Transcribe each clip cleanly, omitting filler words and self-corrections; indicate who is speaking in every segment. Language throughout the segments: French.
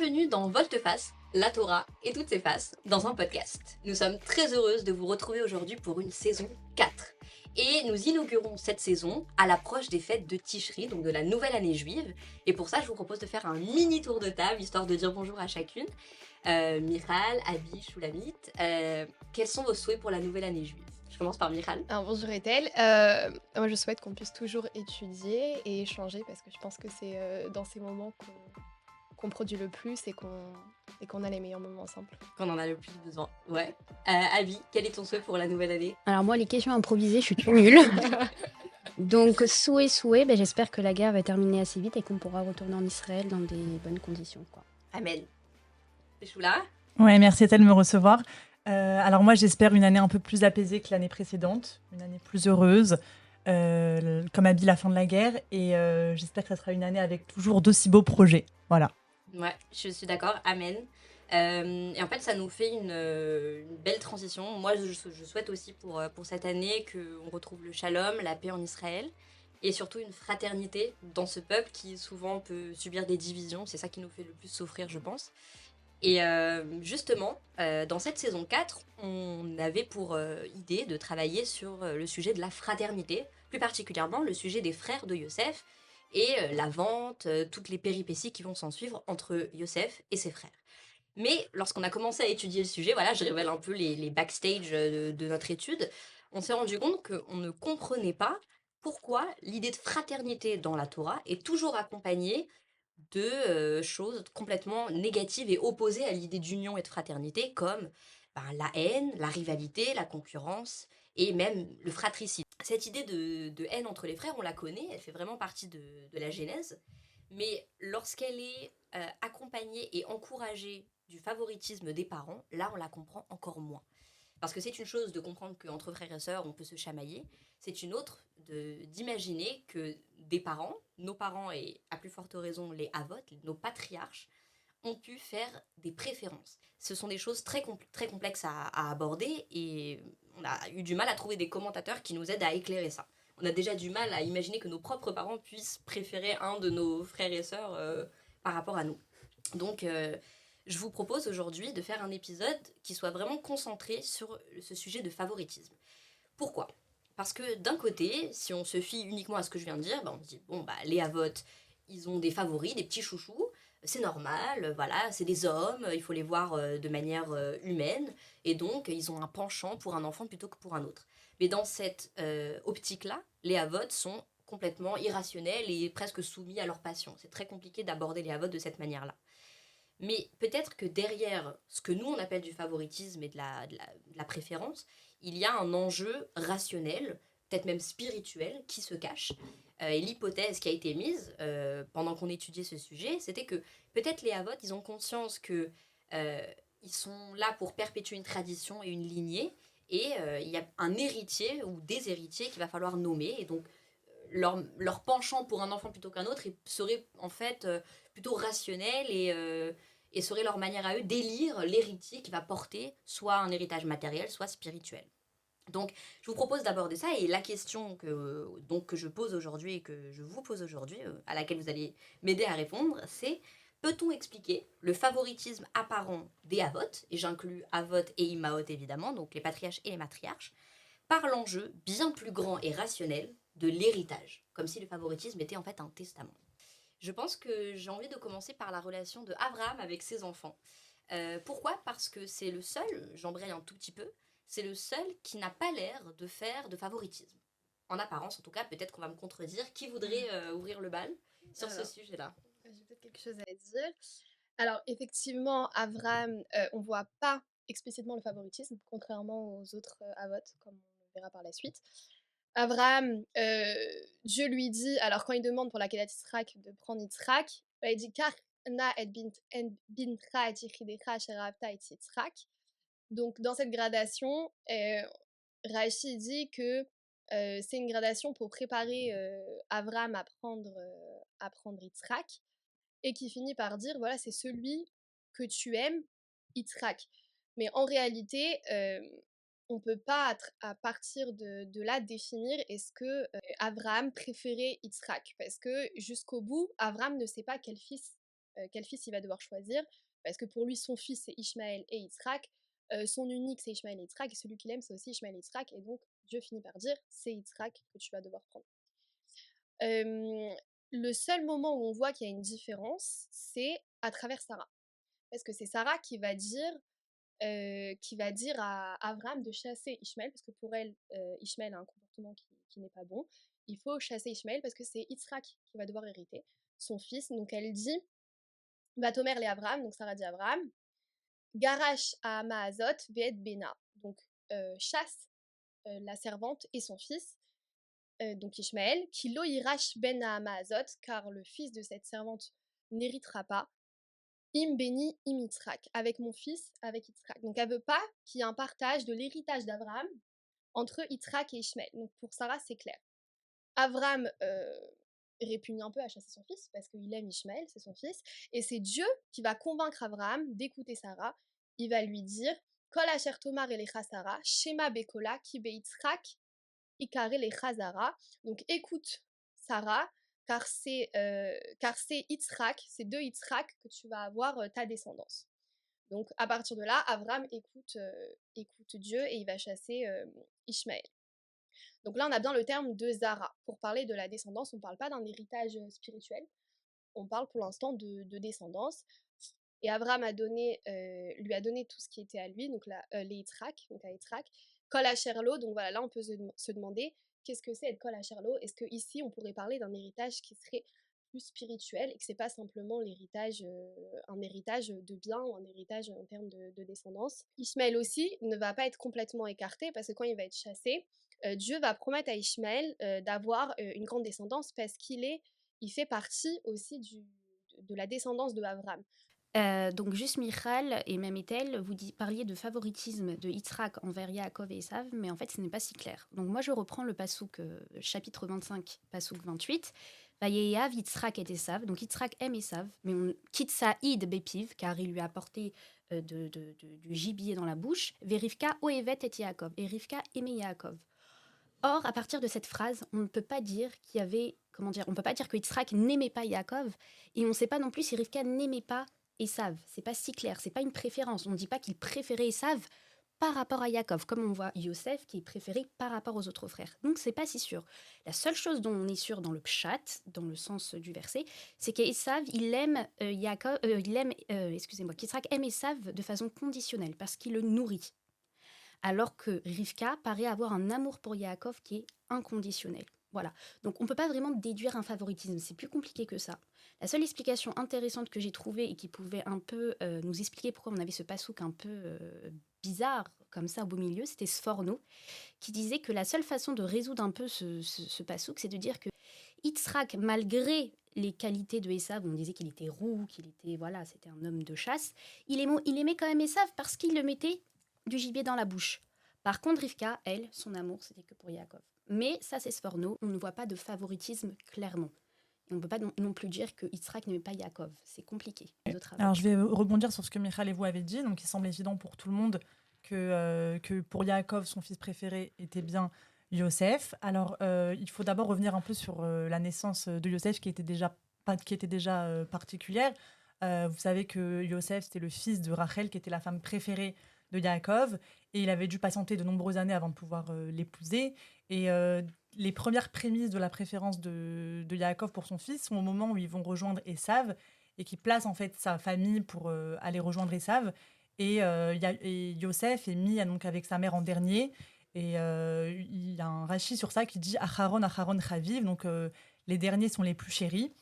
Speaker 1: Bienvenue dans Volte-Face, la Torah et toutes ses faces, dans un podcast. Nous sommes très heureuses de vous retrouver aujourd'hui pour une saison 4. Et nous inaugurons cette saison à l'approche des fêtes de Tishri, donc de la nouvelle année juive. Et pour ça, je vous propose de faire un mini tour de table, histoire de dire bonjour à chacune. Michal, Abby, Shulamit, quels sont vos souhaits pour la nouvelle année juive? Je commence par Michal.
Speaker 2: Alors bonjour Ethel, moi je souhaite qu'on puisse toujours étudier et échanger parce que je pense que c'est dans ces moments qu'on produit le plus et qu'on a les meilleurs moments ensemble.
Speaker 1: Qu'on en a le plus besoin. Ouais. Abby, quel est ton souhait pour la nouvelle année?
Speaker 3: Alors moi, les questions improvisées, je suis trop nulle. Donc, souhait, j'espère que la guerre va terminer assez vite et qu'on pourra retourner en Israël dans des bonnes conditions, quoi.
Speaker 1: Amen. Et Shula?
Speaker 4: Ouais, merci Ethel de me recevoir. Alors moi, j'espère une année un peu plus apaisée que l'année précédente, une année plus heureuse, comme Abby la fin de la guerre, et j'espère que ça sera une année avec toujours d'aussi beaux projets. Voilà.
Speaker 1: Ouais, je suis d'accord, amen. Et en fait, ça nous fait une belle transition. Moi, je souhaite aussi pour cette année qu'on retrouve le shalom, la paix en Israël, et surtout une fraternité dans ce peuple qui souvent peut subir des divisions. C'est ça qui nous fait le plus souffrir, je pense. Et justement, dans cette saison 4, on avait pour idée de travailler sur le sujet de la fraternité, plus particulièrement le sujet des frères de Yosef et la vente, toutes les péripéties qui vont s'en suivre entre Yosef et ses frères. Mais lorsqu'on a commencé à étudier le sujet, voilà, je révèle un peu les backstage de notre étude, on s'est rendu compte qu'on ne comprenait pas pourquoi l'idée de fraternité dans la Torah est toujours accompagnée de choses complètement négatives et opposées à l'idée d'union et de fraternité, comme la haine, la rivalité, la concurrence et même le fratricide. Cette idée de haine entre les frères, on la connaît, elle fait vraiment partie de la Genèse, mais lorsqu'elle est accompagnée et encouragée du favoritisme des parents, là on la comprend encore moins. Parce que c'est une chose de comprendre qu'entre frères et sœurs, on peut se chamailler. C'est une autre d'imaginer que des parents, nos parents et à plus forte raison les avotes, nos patriarches, ont pu faire des préférences. Ce sont des choses très complexes à aborder et on a eu du mal à trouver des commentateurs qui nous aident à éclairer ça. On a déjà du mal à imaginer que nos propres parents puissent préférer un de nos frères et sœurs par rapport à nous. Donc, je vous propose aujourd'hui de faire un épisode qui soit vraiment concentré sur ce sujet de favoritisme. Pourquoi ? Parce que d'un côté, si on se fie uniquement à ce que je viens de dire, on se dit, les avotes, ils ont des favoris, des petits chouchous, c'est normal, voilà, c'est des hommes, il faut les voir de manière humaine, et donc ils ont un penchant pour un enfant plutôt que pour un autre. Mais dans cette optique-là, les avotes sont complètement irrationnels et presque soumis à leur passion. C'est très compliqué d'aborder les avotes de cette manière-là. Mais peut-être que derrière ce que nous on appelle du favoritisme et de la préférence, il y a un enjeu rationnel, peut-être même spirituel, qui se cache. Et l'hypothèse qui a été mise pendant qu'on étudiait ce sujet, c'était que peut-être les avots, ils ont conscience que ils sont là pour perpétuer une tradition et une lignée, et il y a un héritier ou des héritiers qu'il va falloir nommer, et donc leur penchant pour un enfant plutôt qu'un autre serait en fait plutôt rationnel et serait leur manière à eux d'élire l'héritier qui va porter soit un héritage matériel, soit spirituel. Donc, je vous propose d'aborder ça et la question que je pose aujourd'hui et que je vous pose aujourd'hui, à laquelle vous allez m'aider à répondre, c'est peut-on expliquer le favoritisme apparent des avotes, et j'inclus avotes et imaot évidemment, donc les patriarches et les matriarches, par l'enjeu bien plus grand et rationnel de l'héritage, comme si le favoritisme était en fait un testament. Je pense que j'ai envie de commencer par la relation de Abraham avec ses enfants. Pourquoi ? Parce que c'est le seul, j'embraye un tout petit peu, c'est le seul qui n'a pas l'air de faire de favoritisme. En apparence, en tout cas, peut-être qu'on va me contredire. Qui voudrait ouvrir le bal sur ce sujet-là ?
Speaker 2: J'ai peut-être quelque chose à dire. Alors effectivement, Avram, on voit pas explicitement le favoritisme, contrairement aux autres avotes, comme on le verra par la suite. Abraham, Dieu lui dit, alors quand il demande pour la Kedat Yitzhak de prendre Yitzhak, il dit Kar na et bintra et yichidecha asher ahavta et Yitzhak. Donc dans cette gradation, Rashi dit que c'est une gradation pour préparer Abraham à prendre Yitzhak, et qui finit par dire voilà, c'est celui que tu aimes, Yitzhak. Mais en réalité, on peut pas à partir de là définir est-ce que Abraham préférait Yitzhak, parce que jusqu'au bout, Abraham ne sait pas quel fils quel fils il va devoir choisir, parce que pour lui, son fils, c'est Ishmaël et Yitzhak, son unique, c'est Ishmaël et Yitzhak, et celui qu'il aime, c'est aussi Ishmaël et Yitzhak, et donc Dieu finit par dire, c'est Yitzhak que tu vas devoir prendre. Le seul moment où on voit qu'il y a une différence, c'est à travers Sarah. Parce que c'est Sarah qui va dire à Abraham de chasser Ishmaël, parce que pour elle, Ishmaël a un comportement qui n'est pas bon. Il faut chasser Ishmaël parce que c'est Yitzhak qui va devoir hériter, son fils. Donc elle dit, Vatomer les Abraham, donc Sarah dit à Abraham, Garash à Maazot ve'et Bena, donc chasse la servante et son fils, donc Ishmaël, qui lo irash ben à Maazot, car le fils de cette servante n'héritera pas, im beni im Yitzhak, avec mon fils, avec Yitzhak. Donc elle veut pas qu'il y ait un partage de l'héritage d'Abraham entre Yitzhak et Ishmaël. Donc pour Sarah, c'est clair. Abraham répugne un peu à chasser son fils parce qu'il aime Ishmaël, c'est son fils, et c'est Dieu qui va convaincre Abraham d'écouter Sarah. Il va lui dire Kol asher tomar elecha Sarah, shema bekola ki be Yitzhak ikare lecha Zara. Donc écoute Sarah, car c'est Yitzhak, c'est de Yitzhak que tu vas avoir ta descendance. Donc à partir de là, Abraham écoute Dieu et il va chasser Ishmaël. Donc là, on a bien le terme de Zara. Pour parler de la descendance, on ne parle pas d'un héritage spirituel, on parle pour l'instant de descendance. Et Abraham lui a donné tout ce qui était à lui, donc les Yitzhak, donc à Yitzhak. Kol asherlo, donc voilà, là on peut se demander qu'est-ce que c'est être Kol asherlo. Est-ce qu'ici on pourrait parler d'un héritage qui serait plus spirituel et que c'est pas simplement un héritage de bien ou un héritage en termes de descendance. Ishmaël aussi ne va pas être complètement écarté parce que quand il va être chassé, Dieu va promettre à Ishmaël d'avoir une grande descendance parce qu'il fait partie aussi de la descendance de Abraham.
Speaker 3: Donc juste Michal et même Ethel, vous parliez de favoritisme de Yitzhak envers Yaakov et Esav, mais en fait ce n'est pas si clair. Donc moi je reprends le pasouk, chapitre 25, pasouk 28. Vayeyav Yitzhak et Esav, donc Yitzhak aime Esav, mais on quitte Saïd Bepiv, car il lui a apporté du gibier dans la bouche. Verivka Oevet et Yaakov, et Rivka aimait Yaakov. Or, à partir de cette phrase, on ne peut pas dire qu'il y avait, on peut pas dire que Yitzhak n'aimait pas Yaakov, et on ne sait pas non plus si Rivka n'aimait pas Esav. C'est pas si clair, c'est pas une préférence. On ne dit pas qu'il préférait Esav par rapport à Yaakov, comme on voit Yosef qui est préféré par rapport aux autres frères. Donc c'est pas si sûr. La seule chose dont on est sûr dans le pshat, dans le sens du verset, c'est qu'Esav, qu'Yitzhak aime Esav de façon conditionnelle, parce qu'il le nourrit. Alors que Rivka paraît avoir un amour pour Yaakov qui est inconditionnel. Voilà. Donc on ne peut pas vraiment déduire un favoritisme, c'est plus compliqué que ça. La seule explication intéressante que j'ai trouvée et qui pouvait un peu nous expliquer pourquoi on avait ce pasouk un peu bizarre, comme ça, au beau milieu, c'était Sforno, qui disait que la seule façon de résoudre un peu ce pasouk, c'est de dire que Yitzhak, malgré les qualités de Esav, on disait qu'il était roux, c'était un homme de chasse, il aimait quand même Esav parce qu'il le mettait du gibier dans la bouche. Par contre, Rivka, elle, son amour, c'était que pour Yaakov. Mais ça, c'est Sforno, on ne voit pas de favoritisme clairement. Et on ne peut pas non plus dire que Yitzhak n'aimait pas Yaakov. C'est compliqué.
Speaker 4: Alors, je vais rebondir sur ce que Michal et vous avez dit. Donc, il semble évident pour tout le monde que pour Yaakov, son fils préféré était bien Yosef. Alors, il faut d'abord revenir un peu sur la naissance de Yosef qui était déjà particulière. Vous savez que Yosef, c'était le fils de Rachel, qui était la femme préférée de Yaakov, et il avait dû patienter de nombreuses années avant de pouvoir l'épouser. Et les premières prémices de la préférence de Yaakov pour son fils sont au moment où ils vont rejoindre Esav, et qui place en fait sa famille pour aller rejoindre Esav. Et Yosef est mis donc avec sa mère en dernier. Et il y a un Rashi sur ça qui dit Acharon, Acharon Chaviv, donc les derniers sont les plus chéris.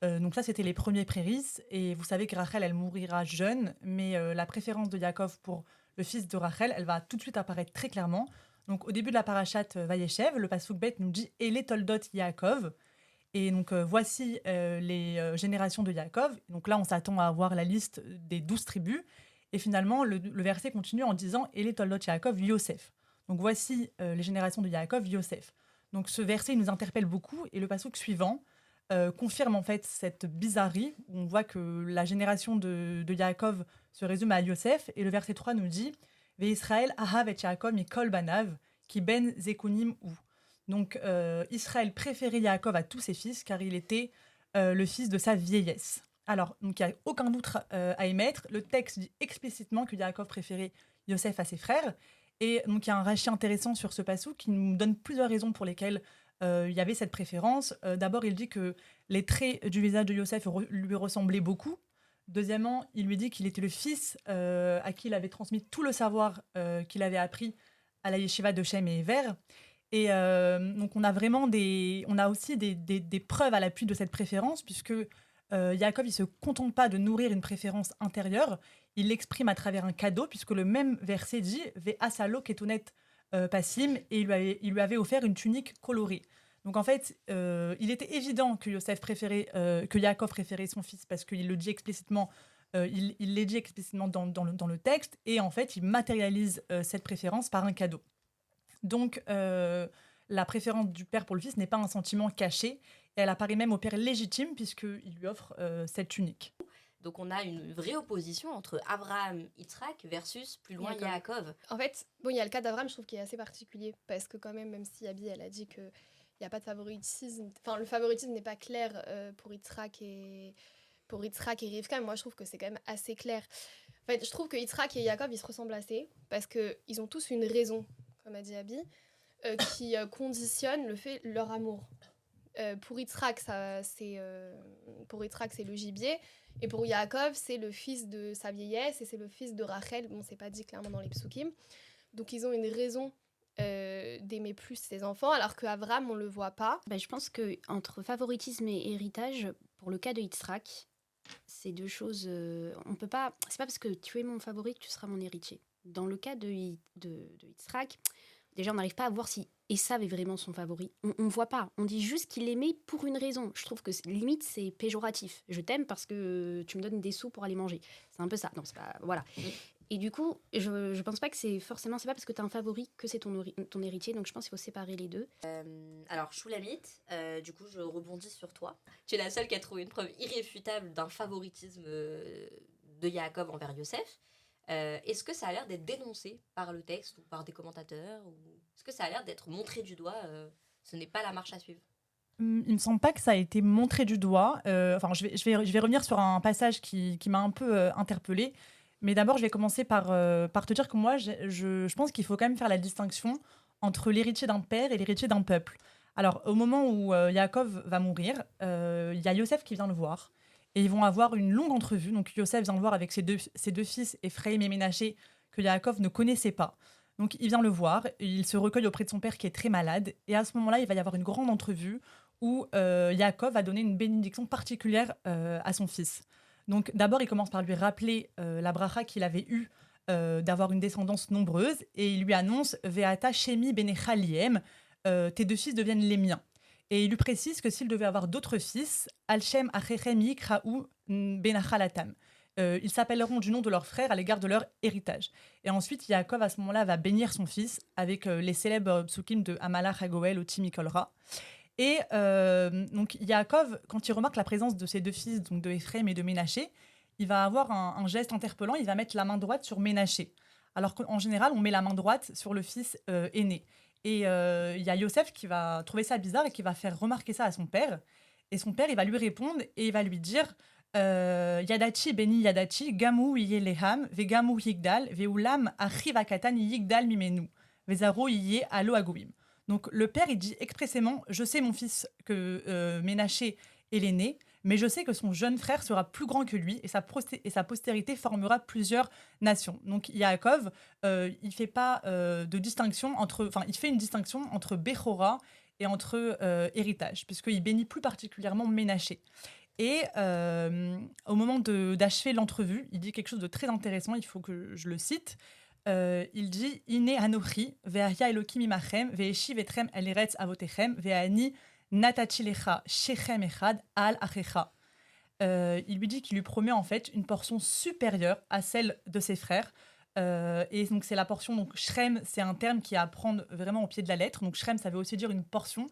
Speaker 4: Donc ça, c'était les premiers prémices. Et vous savez que Rachel, elle mourira jeune, mais la préférence de Yaakov pour le fils de Rachel, elle va tout de suite apparaître très clairement. Donc au début de la parashat Vayeshev, le pasuk bet nous dit Ele toldot Yaakov. Et donc voici les générations de Yaakov. Donc là, on s'attend à avoir la liste des 12 tribus. Et finalement, le verset continue en disant Ele toldot Yaakov Yosef. Donc voici les générations de Yaakov Yosef. Donc ce verset il nous interpelle beaucoup. Et le pasuk suivant confirme en fait cette bizarrerie où on voit que la génération de Yaakov se résume à Yosef, et le verset 3 nous dit « Ve'Israël ahav et Yaakov mikol banav ki ben zekunim ou ». Donc Israël préférait Yaakov à tous ses fils car il était le fils de sa vieillesse. Alors, donc il n'y a aucun doute à émettre. Le texte dit explicitement que Yaakov préférait Yosef à ses frères. Et donc, il y a un rachis intéressant sur ce passage qui nous donne plusieurs raisons pour lesquelles il y avait cette préférence. D'abord, il dit que les traits du visage de Yosef lui ressemblaient beaucoup. Deuxièmement, il lui dit qu'il était le fils à qui il avait transmis tout le savoir qu'il avait appris à la yeshiva de Shem et Ever. Et donc, on a aussi des preuves à l'appui de cette préférence, puisque Yaakov, il ne se contente pas de nourrir une préférence intérieure, il l'exprime à travers un cadeau, puisque le même verset dit « Ve'asalo ketonet passim » et il lui avait offert une tunique colorée. Donc en fait, il était évident que que Yaakov préférait son fils, parce qu'il le dit explicitement, il l'est dit explicitement dans le texte, et en fait, il matérialise cette préférence par un cadeau. Donc, la préférence du père pour le fils n'est pas un sentiment caché, et elle apparaît même au père légitime, puisqu'il lui offre cette tunique.
Speaker 1: Donc on a une vraie opposition entre Abraham, Yitzhak versus plus loin Yaakov.
Speaker 2: En fait, bon, il y a le cas d'Abraham, je trouve, qui est assez particulier, parce que quand même si Abby, elle a dit qu'il n'y a pas de favoritisme, enfin, le favoritisme n'est pas clair pour Yitzhak et Rivka, mais moi, je trouve que c'est quand même assez clair. En fait, je trouve que Yitzhak et Yaakov, ils se ressemblent assez, parce qu'ils ont tous une raison, comme a dit Abby, qui conditionne leur amour. Pour Yitzhak, c'est le gibier, et pour Yaakov, c'est le fils de sa vieillesse, et c'est le fils de Rachel. Bon, c'est pas dit clairement dans les psukim. Donc, ils ont une raison d'aimer plus ses enfants, alors qu'Abraham, on le voit pas.
Speaker 3: Je pense qu'entre favoritisme et héritage, pour le cas de Yitzhak, c'est deux choses... on peut pas... C'est pas parce que tu es mon favori que tu seras mon héritier. Dans le cas de Yitzhak, déjà, on n'arrive pas à voir si Esav est vraiment son favori. On ne voit pas. On dit juste qu'il l'aimait pour une raison. Je trouve que limite, c'est péjoratif. Je t'aime parce que tu me donnes des sous pour aller manger. C'est un peu ça. Non, c'est pas... Voilà. Et du coup, je pense pas que c'est forcément... C'est pas parce que tu as un favori que c'est ton héritier. Donc, je pense qu'il faut séparer les deux.
Speaker 1: Alors, Shulamit, du coup, je rebondis sur toi. Tu es la seule qui a trouvé une preuve irréfutable d'un favoritisme de Yaakov envers Yosef. Est-ce que ça a l'air d'être dénoncé par le texte ou par des commentateurs, ou est-ce que ça a l'air d'être montré du doigt ce n'est pas la marche à suivre?
Speaker 4: Il me semble pas que ça a été montré du doigt. Je vais revenir sur un passage qui m'a un peu interpellée. Mais d'abord, je vais commencer par te dire que moi, je pense qu'il faut quand même faire la distinction entre l'héritier d'un père et l'héritier d'un peuple. Alors, au moment où Yaakov va mourir, il y a Yosef qui vient le voir. Et ils vont avoir une longue entrevue. Donc, Yosef vient le voir avec ses deux fils, Ephraim et Ménaché, que Yaakov ne connaissait pas. Donc, il vient le voir, il se recueille auprès de son père qui est très malade. Et à ce moment-là, il va y avoir une grande entrevue où Yaakov va donner une bénédiction particulière à son fils. Donc, d'abord, il commence par lui rappeler la bracha qu'il avait eue d'avoir une descendance nombreuse. Et il lui annonce « Ve'ata shemi benecha liem » tes deux fils deviennent les miens. Et il lui précise que s'il devait avoir d'autres fils, Al-Shem Achechem Yikraou Benachalatam. Ils s'appelleront du nom de leur frère à l'égard de leur héritage. Et ensuite, Yaakov, à ce moment-là, va bénir son fils avec les célèbres psukim de Amalach Hagoel, Oti Mikolra. Et donc, Yaakov, quand il remarque la présence de ses deux fils, donc de Ephraim et de Ménaché, il va avoir un geste interpellant, il va mettre la main droite sur Ménaché. Alors qu'en général, on met la main droite sur le fils aîné. Et il y a Yosef qui va trouver ça bizarre et qui va faire remarquer ça à son père. Et son père, il va lui répondre et il va lui dire Yadachi beni Yadachi, gamu yeleham, ve gamu yigdal, ve ulam achivakatan yigdal mimenu, ve zaro yiye alo agoim. Donc le père, il dit expressément je sais mon fils que Ménaché est l'aîné, mais je sais que son jeune frère sera plus grand que lui et sa postérité formera plusieurs nations. Donc Yaakov, il fait pas de distinction il fait une distinction entre Bechora et entre héritage, puisqu'il bénit plus particulièrement Ménaché. Et au moment d'achever l'entrevue, il dit quelque chose de très intéressant, il faut que je le cite. Il dit Ine Anochi, ve'aya Elokim imachem, ve'eshi vetrem el eretz avotechem, ve'ani Natachilecha Shechem Echad Al Achecha. Il lui dit qu'il lui promet en fait une portion supérieure à celle de ses frères. Et donc c'est la portion, donc Shrem, c'est un terme qui est à prendre vraiment au pied de la lettre. Donc Shrem, ça veut aussi dire une portion.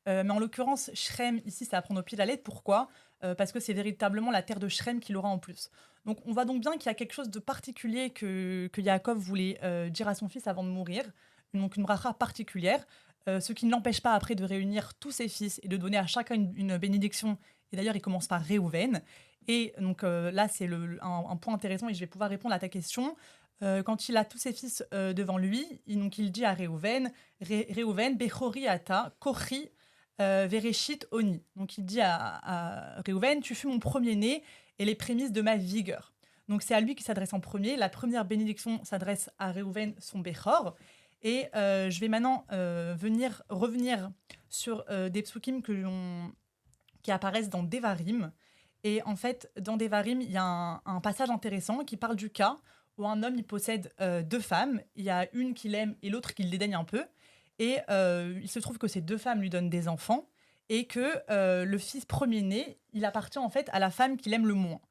Speaker 4: Mais en l'occurrence, Shrem, ici, c'est à prendre au pied de la lettre. Pourquoi ? Parce que c'est véritablement la terre de Shrem qu'il aura en plus. Donc on voit donc bien qu'il y a quelque chose de particulier que Yaakov voulait dire à son fils avant de mourir. Donc une bracha particulière. Ce qui ne l'empêche pas après de réunir tous ses fils et de donner à chacun une bénédiction. Et d'ailleurs, il commence par Réhouven. Et donc là, c'est un point intéressant et je vais pouvoir répondre à ta question. Quand il a tous ses fils devant lui, donc il dit à Réhouven, Réhouven, Bechori ata, Kochi, Vereshit oni. Donc il dit à Réhouven, tu fus mon premier-né et les prémices de ma vigueur. Donc c'est à lui qui s'adresse en premier. La première bénédiction s'adresse à Réhouven, son Bechor. Et je vais maintenant revenir sur des psukim qui apparaissent dans Devarim. Et en fait, dans Devarim, il y a un passage intéressant qui parle du cas où un homme il possède deux femmes. Il y a une qu'il aime et l'autre qu'il dédaigne un peu. Et il se trouve que ces deux femmes lui donnent des enfants et que le fils premier-né, il appartient en fait à la femme qu'il aime le moins.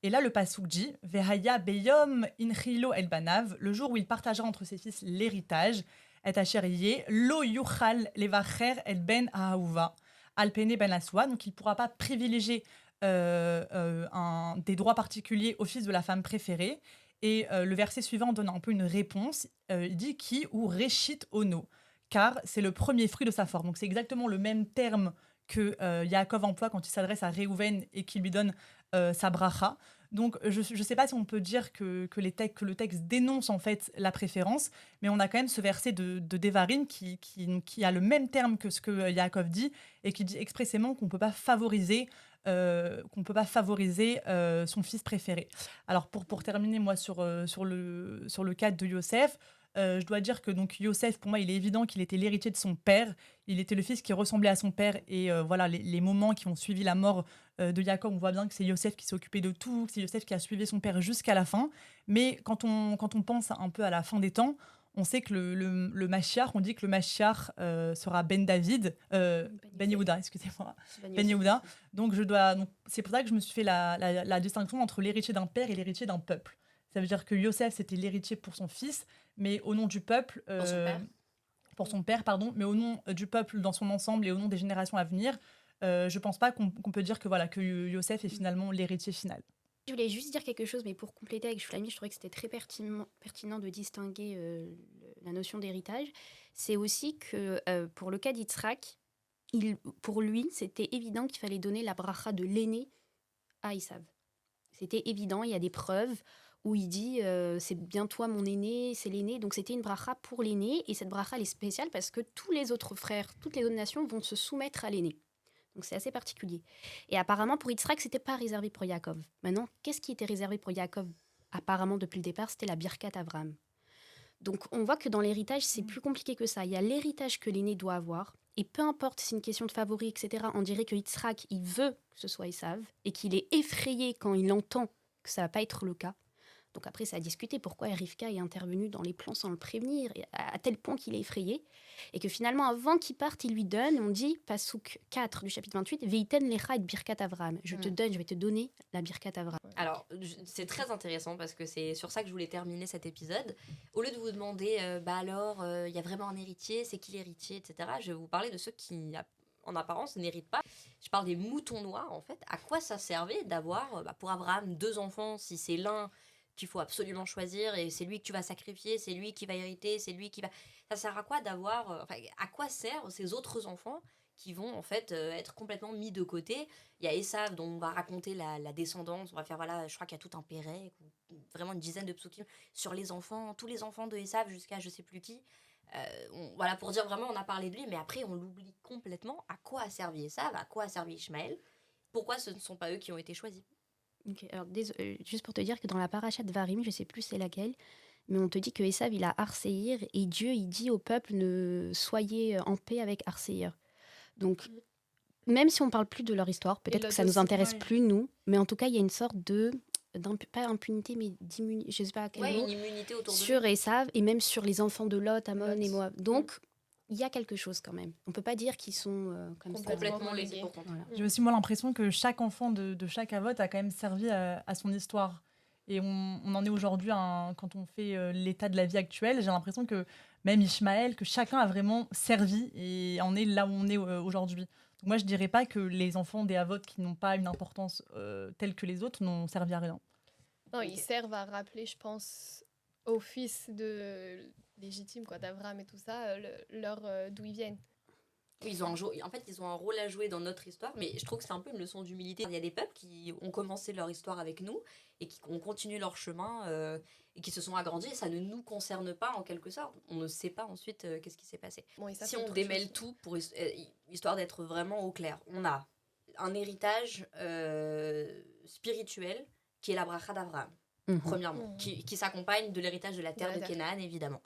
Speaker 4: Et là, le passouk dit Vehaya beyom inchilo el banav, le jour où il partagera entre ses fils l'héritage, et acheriye lo yuchal levacher el ben ahaouva, alpene ben aswa, donc il ne pourra pas privilégier des droits particuliers au fils de la femme préférée. Et le verset suivant donne un peu une réponse. Il dit qui ou réchit ono, car c'est le premier fruit de sa forme. Donc c'est exactement le même terme que Yaakov emploie quand il s'adresse à Réhouven et qui lui donne sa bracha. Donc je ne sais pas si on peut dire que le texte dénonce en fait la préférence, mais on a quand même ce verset de Devarim qui a le même terme que ce que Yaakov dit et qui dit expressément qu'on ne peut pas favoriser son fils préféré. Alors pour terminer moi sur le cas de Yosef, je dois dire que donc Yosef, pour moi, il est évident qu'il était l'héritier de son père. Il était le fils qui ressemblait à son père. Et voilà, les moments qui ont suivi la mort de Jacob, on voit bien que c'est Yosef qui s'est occupé de tout, que c'est Yosef qui a suivi son père jusqu'à la fin. Mais quand on pense un peu à la fin des temps, on sait que le Mashiach, on dit que le Mashiach sera Ben David, Ben Yehuda, excusez-moi, Ben Yehuda. Donc c'est pour ça que je me suis fait la distinction entre l'héritier d'un père et l'héritier d'un peuple. Ça veut dire que Yosef, c'était l'héritier pour son fils, mais au nom du peuple, pour son père, pardon, mais au nom du peuple dans son ensemble et au nom des générations à venir, je pense pas qu'on peut dire que Yosef est finalement l'héritier final.
Speaker 3: Je voulais juste dire quelque chose, mais pour compléter avec Shlomi, je trouvais que c'était très pertinent de distinguer la notion d'héritage. C'est aussi que pour le cas d'Yitzhak, pour lui, c'était évident qu'il fallait donner la bracha de l'aîné à Esav. C'était évident, il y a des preuves où il dit c'est bien toi mon aîné, c'est l'aîné. Donc c'était une bracha pour l'aîné, et cette bracha elle est spéciale parce que tous les autres frères, toutes les autres nations vont se soumettre à l'aîné. Donc c'est assez particulier. Et apparemment pour Yitzhak, c'était pas réservé pour Yaakov. Maintenant, qu'est-ce qui était réservé pour Yaakov? Apparemment depuis le départ, c'était la Birkat Avraham. Donc on voit que dans l'héritage, c'est plus compliqué que ça. Il y a l'héritage que l'aîné doit avoir, et peu importe si c'est une question de favori, etc., on dirait que Yitzhak, il veut que ce soit Esav, et qu'il est effrayé quand il entend que ça va pas être le cas. Donc après, ça a discuté pourquoi Rivka est intervenue dans les plans sans le prévenir, à tel point qu'il est effrayé, et que finalement, avant qu'il parte, il lui donne, on dit, Passouk 4 du chapitre 28, Veiten lecha et birkat Avraham. Je vais te donner la birkat Avraham.
Speaker 1: Alors, c'est très intéressant parce que c'est sur ça que je voulais terminer cet épisode. Au lieu de vous demander, il y a vraiment un héritier, c'est qui l'héritier, etc., je vais vous parler de ceux qui, en apparence, n'héritent pas. Je parle des moutons noirs, en fait. À quoi ça servait d'avoir, pour Abraham, 2 enfants, si c'est l'un qu'il faut absolument choisir et c'est lui que tu vas sacrifier, c'est lui qui va hériter, c'est lui qui va... Ça sert à quoi d'avoir... à quoi servent ces autres enfants qui vont en fait être complètement mis de côté? Il y a Esav dont on va raconter la descendance, on va faire, voilà, je crois qu'il y a tout un pérec, vraiment une dizaine de psukim sur les enfants, tous les enfants de Esav jusqu'à je sais plus qui. Voilà, pour dire vraiment on a parlé de lui, mais après on l'oublie complètement. À quoi a servi Esav, à quoi a servi Ishmaël? Pourquoi ce ne sont pas eux qui ont été choisis?
Speaker 3: Okay, alors juste pour te dire que dans la paracha de Varim, je sais plus c'est laquelle, mais on te dit que Esav il a Arséir, et Dieu il dit au peuple ne soyez en paix avec Arséir. Donc même si on parle plus de leur histoire, peut-être que ça nous intéresse plus nous, mais en tout cas il y a une sorte de pas impunité mais d'immunité, je sais pas quel mot,
Speaker 1: une immunité autour
Speaker 3: sur Esav et même sur les enfants de Lot, Amon et Moab. Donc il y a quelque chose quand même. On peut pas dire qu'ils sont comme ça.
Speaker 1: Complètement laissés pour compte.
Speaker 4: Voilà. J'ai aussi moi l'impression que chaque enfant de chaque avot a quand même servi à son histoire. Et on en est aujourd'hui, quand on fait l'état de la vie actuelle, j'ai l'impression que même Ishmaël, que chacun a vraiment servi et en est là où on est aujourd'hui. Donc moi je dirais pas que les enfants des avot qui n'ont pas une importance telle que les autres n'ont servi à rien.
Speaker 2: Non, ils servent à rappeler, je pense, aux fils légitimes, d'Abraham et tout ça, d'où ils viennent.
Speaker 1: En fait, ils ont un rôle à jouer dans notre histoire, mais je trouve que c'est un peu une leçon d'humilité. Il y a des peuples qui ont commencé leur histoire avec nous et qui ont continué leur chemin et qui se sont agrandis, et ça ne nous concerne pas en quelque sorte. On ne sait pas ensuite qu'est-ce qui s'est passé.
Speaker 2: Bon, et ça,
Speaker 1: Si
Speaker 2: c'est
Speaker 1: on
Speaker 2: autre
Speaker 1: démêle
Speaker 2: chose.
Speaker 1: tout, histoire d'être vraiment au clair, on a un héritage spirituel qui est la bracha d'Abraham, premièrement, qui s'accompagne de l'héritage de la terre de Canaan, évidemment,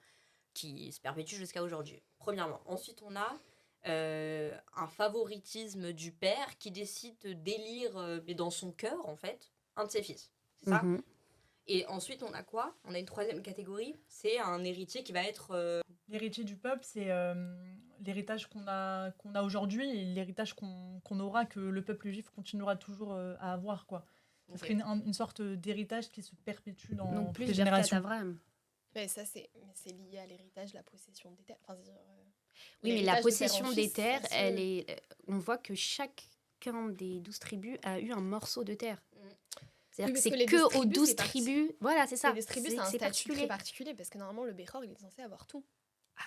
Speaker 1: qui se perpétue jusqu'à aujourd'hui, premièrement. Ensuite, on a un favoritisme du père qui décide d'élire, mais dans son cœur, en fait, un de ses fils. C'est ça. Et ensuite, on a quoi ? On a une troisième catégorie, c'est un héritier qui va être...
Speaker 4: L'héritier du peuple, c'est l'héritage qu'on a aujourd'hui et l'héritage qu'on aura, que le peuple juif continuera toujours à avoir, quoi. Ça serait une sorte d'héritage qui se perpétue dans
Speaker 3: Donc plus
Speaker 4: les
Speaker 3: Birkat
Speaker 4: générations.
Speaker 3: Avraham.
Speaker 2: Mais ça, c'est lié à l'héritage, la possession des terres. Enfin,
Speaker 3: Oui, mais
Speaker 2: l'héritage
Speaker 3: la
Speaker 2: de père en
Speaker 3: possession des
Speaker 2: fils,
Speaker 3: terres,
Speaker 2: ça se-
Speaker 3: elle est. On voit que chacun des 12 tribus a eu un morceau de terre. C'est-à-dire
Speaker 2: Oui,
Speaker 3: que
Speaker 2: parce
Speaker 3: c'est
Speaker 2: que les 12
Speaker 3: que aux
Speaker 2: tribus,
Speaker 3: 12
Speaker 2: c'est
Speaker 3: tribus. Voilà, c'est ça.
Speaker 2: Les tribus, c'est un statut
Speaker 3: particulier.
Speaker 2: très particulier parce que normalement, le Béchor, il est censé avoir tout.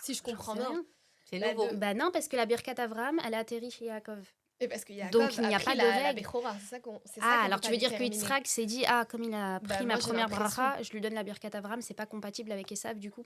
Speaker 2: Si je
Speaker 3: J'en
Speaker 2: comprends
Speaker 3: sais
Speaker 2: bien.
Speaker 3: rien.
Speaker 1: C'est
Speaker 2: Bah,
Speaker 1: nouveau.
Speaker 3: Bah non, parce que la Birkat Avraham, elle a atterri chez Yaakov.
Speaker 2: Et parce qu'il y a
Speaker 3: Donc, il n'y a pas de
Speaker 2: la
Speaker 3: règle.
Speaker 2: Bechora, c'est ça qu'on. c'est ça
Speaker 3: Ah,
Speaker 2: qu'on
Speaker 3: alors
Speaker 2: peut
Speaker 3: tu
Speaker 2: pas
Speaker 3: veux dire que
Speaker 2: déterminer.
Speaker 3: Yitzhak s'est dit, comme il a pris
Speaker 2: moi,
Speaker 3: ma
Speaker 2: j'ai
Speaker 3: première
Speaker 2: l'impression.
Speaker 3: bracha, je lui donne la Birkat Avraham, c'est pas compatible avec Esav du coup.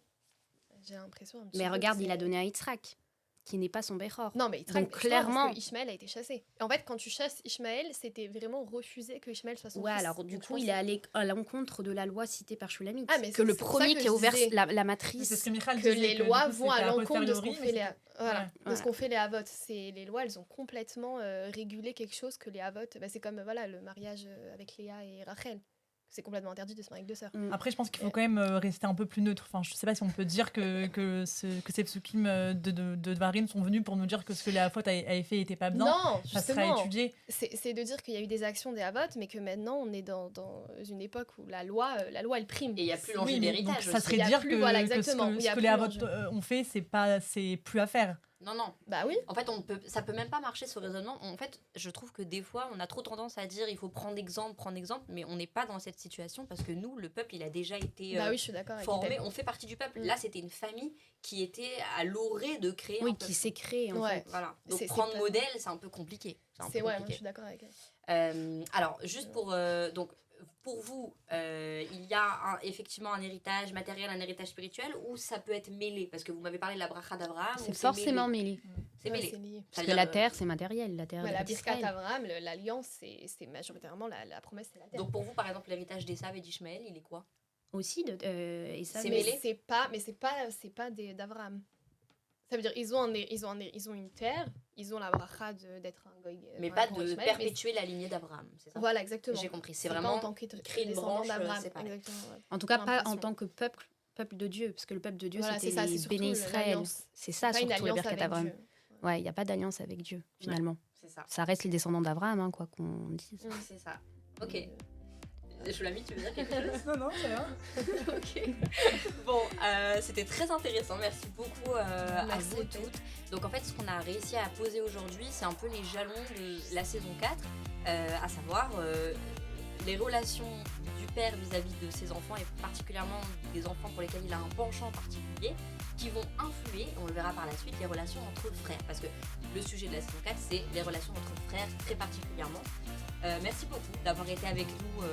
Speaker 2: J'ai l'impression un petit
Speaker 3: Mais
Speaker 2: peu
Speaker 3: regarde,
Speaker 2: que
Speaker 3: il a
Speaker 2: c'est-
Speaker 3: donné à Yitzhak, qui n'est pas son Bechor.
Speaker 2: Non, mais
Speaker 3: Donc, clairement-
Speaker 2: parce que Ishmaël a été chassé. En fait, quand tu chasses Ishmaël, c'était vraiment refusé que Ishmaël soit son
Speaker 3: Ouais,
Speaker 2: fils.
Speaker 3: alors du
Speaker 2: Donc, je
Speaker 3: coup,
Speaker 2: pense
Speaker 3: il
Speaker 2: que-
Speaker 3: est allé à l'encontre de la loi citée par Shulamit.
Speaker 2: Ah, mais
Speaker 3: que
Speaker 2: c'est
Speaker 3: le
Speaker 2: pour ça
Speaker 3: premier
Speaker 2: que
Speaker 3: qui a
Speaker 2: je
Speaker 3: ouvert
Speaker 2: disais
Speaker 3: la
Speaker 4: C'est ce
Speaker 3: matrice.
Speaker 4: que Michal
Speaker 2: que
Speaker 4: disait,
Speaker 2: les
Speaker 4: du
Speaker 2: lois
Speaker 4: coup,
Speaker 2: vont
Speaker 4: c'était
Speaker 2: à
Speaker 4: a
Speaker 2: l'encontre de ce
Speaker 4: posteriori,
Speaker 2: qu'on
Speaker 4: mais
Speaker 2: fait les
Speaker 4: c'était-
Speaker 2: voilà, de
Speaker 3: Ouais.
Speaker 2: ce qu'ont fait les Havot. C'est les lois, elles ont complètement régulé quelque chose que les Havot, c'est comme voilà le mariage avec Léa et Rachel. C'est complètement interdit de se marier avec deux sœurs.
Speaker 4: Après, je pense qu'il faut quand même rester un peu plus neutre. Enfin, je sais pas si on peut dire que ces psukim de Dvarim sont venus pour nous dire que ce que les Hafot avaient fait était pas bien.
Speaker 2: Non,
Speaker 4: Ça sera
Speaker 2: justement.
Speaker 4: étudié.
Speaker 2: C'est de dire qu'il y a eu des actions des Havot, mais que maintenant on est dans une époque où la loi elle prime.
Speaker 1: Et il n'y a plus l'enjeu
Speaker 4: Oui, mais donc
Speaker 1: d'héritage
Speaker 4: ça
Speaker 1: aussi.
Speaker 2: Il
Speaker 4: serait
Speaker 2: y a
Speaker 4: dire
Speaker 2: plus,
Speaker 4: que,
Speaker 2: voilà,
Speaker 4: que ce
Speaker 2: exactement.
Speaker 4: que,
Speaker 2: Il y
Speaker 4: ce
Speaker 2: a
Speaker 4: que
Speaker 2: plus
Speaker 4: les Havot
Speaker 2: l'enjeu.
Speaker 4: ont fait, c'est plus à faire.
Speaker 1: Non.
Speaker 2: Bah oui.
Speaker 1: En fait, ça peut même pas marcher ce raisonnement. En fait, je trouve que des fois, on a trop tendance à dire il faut prendre exemple, mais on n'est pas dans cette situation parce que nous, le peuple, il a déjà été
Speaker 2: Bah oui, je suis d'accord avec
Speaker 1: formé.
Speaker 2: Ethel.
Speaker 1: On fait partie du peuple.
Speaker 2: Mm.
Speaker 1: Là, c'était une famille qui était à l'orée de créer un
Speaker 3: Oui,
Speaker 1: peuple.
Speaker 3: qui s'est créé en
Speaker 2: Ouais.
Speaker 3: fait.
Speaker 1: Voilà. Donc
Speaker 2: C'est
Speaker 1: prendre
Speaker 2: pas-
Speaker 1: modèle, c'est un peu compliqué. C'est un peu
Speaker 2: C'est ouais, moi je
Speaker 1: compliqué.
Speaker 2: suis d'accord avec elle.
Speaker 1: Alors, juste pour vous, il y a effectivement un héritage matériel, un héritage spirituel, ou ça peut être mêlé? Parce que vous m'avez parlé de la bracha d'Abraham.
Speaker 3: C'est
Speaker 1: où
Speaker 3: forcément
Speaker 1: mêlé.
Speaker 3: mêlé.
Speaker 1: C'est
Speaker 2: Ouais,
Speaker 1: mêlé.
Speaker 2: c'est lié.
Speaker 1: Ça
Speaker 3: Parce que
Speaker 1: vient
Speaker 3: la
Speaker 1: de-
Speaker 3: terre, c'est matériel. La terre
Speaker 2: Ouais, la Birkat
Speaker 3: d'Israël.
Speaker 2: Avraham, l'alliance, c'est majoritairement la promesse, c'est la terre.
Speaker 1: Donc pour vous, par exemple, l'héritage d'Esav et d'Ishmaël, il est quoi?
Speaker 3: Aussi, et ça,
Speaker 1: C'est
Speaker 2: mais
Speaker 1: mêlé.
Speaker 2: c'est pas d'Avraham. Ça veut dire ils ont une terre, ils ont la bracha d'être un goy.
Speaker 1: Mais
Speaker 2: un
Speaker 1: pas
Speaker 2: grand
Speaker 1: de
Speaker 2: Ishmaël, mais
Speaker 1: perpétuer la lignée d'Abraham, c'est ça?
Speaker 2: Voilà, exactement.
Speaker 1: J'ai compris. C'est
Speaker 2: pas
Speaker 1: vraiment
Speaker 2: en tant que
Speaker 1: créer une
Speaker 2: descendant
Speaker 1: branche
Speaker 2: d'Abraham.
Speaker 1: séparée.
Speaker 2: Exactement. Ouais.
Speaker 3: En tout cas,
Speaker 2: J'ai
Speaker 3: pas en
Speaker 2: l'impression.
Speaker 3: tant que peuple de Dieu, parce que le peuple de Dieu,
Speaker 2: Voilà,
Speaker 3: c'était
Speaker 2: c'est ça,
Speaker 3: les
Speaker 2: c'est surtout
Speaker 3: béné Israël.
Speaker 2: l'alliance.
Speaker 3: C'est ça,
Speaker 2: Pas une
Speaker 3: surtout les
Speaker 2: alliance
Speaker 3: Birkat
Speaker 2: avec
Speaker 3: Avraham.
Speaker 2: Dieu.
Speaker 3: Ouais, il n'y a pas d'alliance avec Dieu, finalement.
Speaker 1: C'est ça.
Speaker 3: Ça reste les descendants d'Abraham, hein, quoi qu'on dise.
Speaker 1: C'est ça. Ok. Choulami, tu veux dire quelque chose?
Speaker 4: Non, ça va.
Speaker 1: Ok. Bon, c'était très intéressant. Merci beaucoup à
Speaker 2: Merci,
Speaker 1: vous
Speaker 2: Ethel.
Speaker 1: toutes. Donc en fait, ce qu'on a réussi à poser aujourd'hui, c'est un peu les jalons de la saison 4, à savoir les relations du père vis-à-vis de ses enfants et particulièrement des enfants pour lesquels il a un penchant particulier qui vont influer, on le verra par la suite, les relations entre frères. Parce que le sujet de la saison 4, c'est les relations entre frères très particulièrement. Merci beaucoup d'avoir été avec nous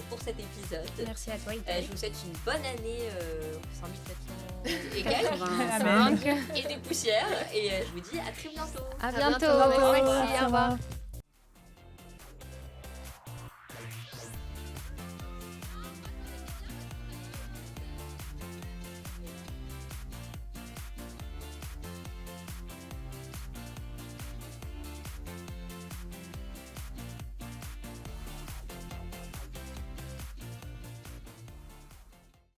Speaker 1: pour cet épisode.
Speaker 3: Merci à toi,
Speaker 1: Je vous souhaite une bonne année 5700 et quelques,
Speaker 3: 85.
Speaker 1: et des poussières. Et je vous dis à très bientôt.
Speaker 3: À
Speaker 2: bientôt.
Speaker 3: bientôt.
Speaker 2: Merci.
Speaker 3: Merci, au revoir.